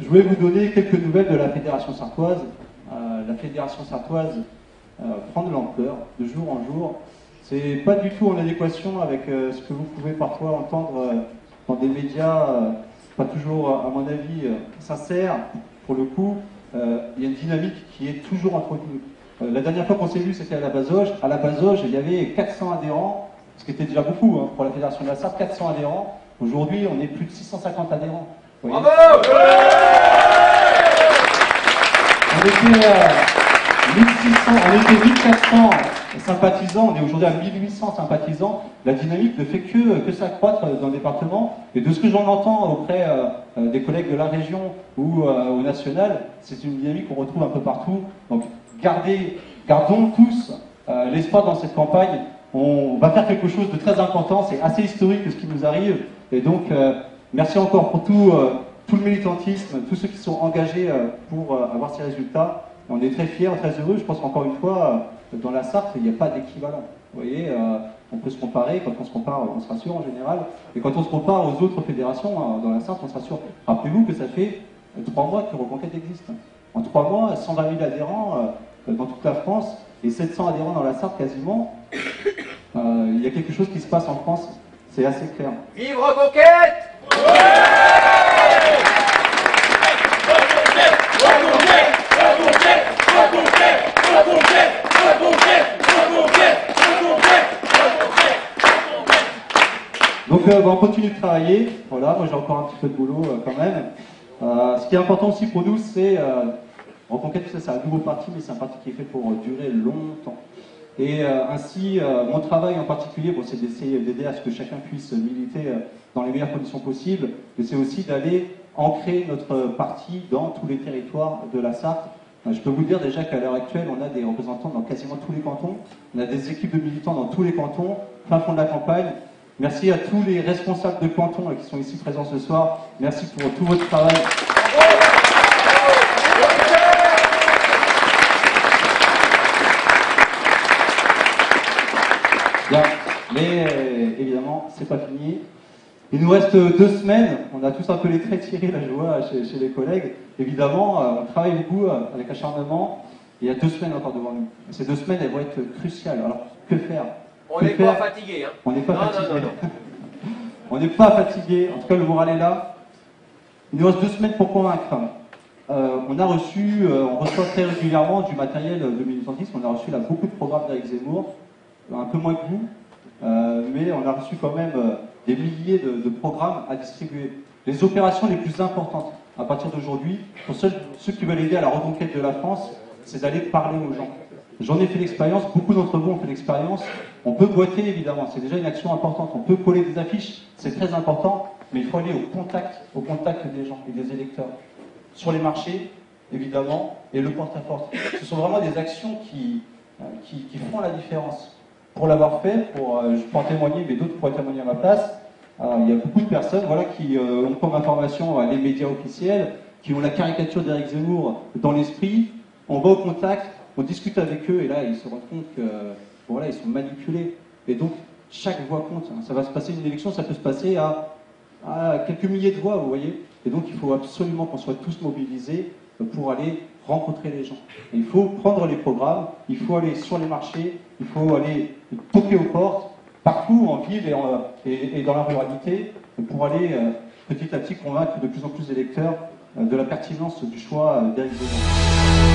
Je voulais vous donner quelques nouvelles de la Fédération sartoise. La Fédération sartoise prend de l'ampleur de jour en jour. C'est pas du tout en adéquation avec ce que vous pouvez parfois entendre dans des médias, pas toujours, à mon avis, sincères. Pour le coup, il y a une dynamique qui est toujours entretenue. La dernière fois qu'on s'est vu, c'était à la Bazoge. À la Bazoge, il y avait 400 adhérents, ce qui était déjà beaucoup pour la Fédération de la Sarthe, 400 adhérents. Aujourd'hui, on est plus de 650 adhérents. Bravo! On était 1400 sympathisants, on est aujourd'hui à 1800 sympathisants. La dynamique ne fait que s'accroître dans le département. Et de ce que j'en entends auprès des collègues de la région ou au national, c'est une dynamique qu'on retrouve un peu partout. Donc gardons tous l'espoir dans cette campagne. On va faire quelque chose de très important, c'est assez historique ce qui nous arrive. Et donc, merci encore pour tout le militantisme, tous ceux qui sont engagés pour avoir ces résultats. On est très fiers, très heureux. Je pense qu'encore une fois, dans la Sarthe, il n'y a pas d'équivalent. Vous voyez, on peut se comparer. Quand on se compare, on se rassure en général. Et quand on se compare aux autres fédérations dans la Sarthe, on se rassure. Rappelez-vous que ça fait 3 mois que Reconquête existe. En 3 mois, 120 000 adhérents dans toute la France et 700 adhérents dans la Sarthe quasiment. Il y a quelque chose qui se passe en France, c'est assez clair. Vive Reconquête! Donc on continue de travailler, voilà, moi j'ai encore un petit peu de boulot quand même. Ce qui est important aussi pour nous, c'est Reconquête, c'est un nouveau parti, mais c'est un parti qui est fait pour durer longtemps. Et ainsi, mon travail en particulier, c'est d'essayer d'aider à ce que chacun puisse militer dans les meilleures conditions possibles, mais c'est aussi d'aller ancrer notre parti dans tous les territoires de la Sarthe. Je peux vous dire déjà qu'à l'heure actuelle, on a des représentants dans quasiment tous les cantons, on a des équipes de militants dans tous les cantons, fin fond de la campagne. Merci à tous les responsables de cantons qui sont ici présents ce soir. Merci pour tout votre travail. Bien, mais évidemment, c'est pas fini. Il nous reste 2 semaines. On a tous un peu les traits tirés, là, je vois, chez les collègues. Évidemment, on travaille beaucoup avec acharnement. Il y a 2 semaines encore devant nous. Ces 2 semaines, elles vont être cruciales. Alors, que faire? On n'est pas fatigué, hein? On n'est pas fatigué. On n'est pas fatigué. En tout cas, le moral est là. Il nous reste 2 semaines pour convaincre. On reçoit très régulièrement du matériel de militantisme. On a reçu là beaucoup de programmes d'Éric Zemmour, un peu moins que vous, mais on a reçu quand même des milliers de programmes à distribuer. Les opérations les plus importantes à partir d'aujourd'hui, pour ceux qui veulent aider à la reconquête de la France, c'est d'aller parler aux gens. J'en ai fait l'expérience, beaucoup d'entre vous ont fait l'expérience. On peut boiter évidemment, c'est déjà une action importante. On peut coller des affiches, c'est très important, mais il faut aller au contact des gens et des électeurs. Sur les marchés, évidemment, et le porte-à-porte. Ce sont vraiment des actions qui font la différence. Pour l'avoir fait, je peux en témoigner, mais d'autres pourraient témoigner à ma place, il y a beaucoup de personnes qui ont comme information les médias officiels, qui ont la caricature d'Éric Zemmour dans l'esprit. On va au contact, on discute avec eux, et là, ils se rendent compte que ils sont manipulés. Et donc, chaque voix compte. Ça va se passer une élection, ça peut se passer à quelques milliers de voix, vous voyez. Et donc, il faut absolument qu'on soit tous mobilisés pour aller rencontrer les gens. Et il faut prendre les programmes, il faut aller sur les marchés, il faut aller toquer aux portes, partout en ville et dans la ruralité, pour aller petit à petit convaincre de plus en plus d'électeurs de la pertinence du choix d'Éric Zemmour.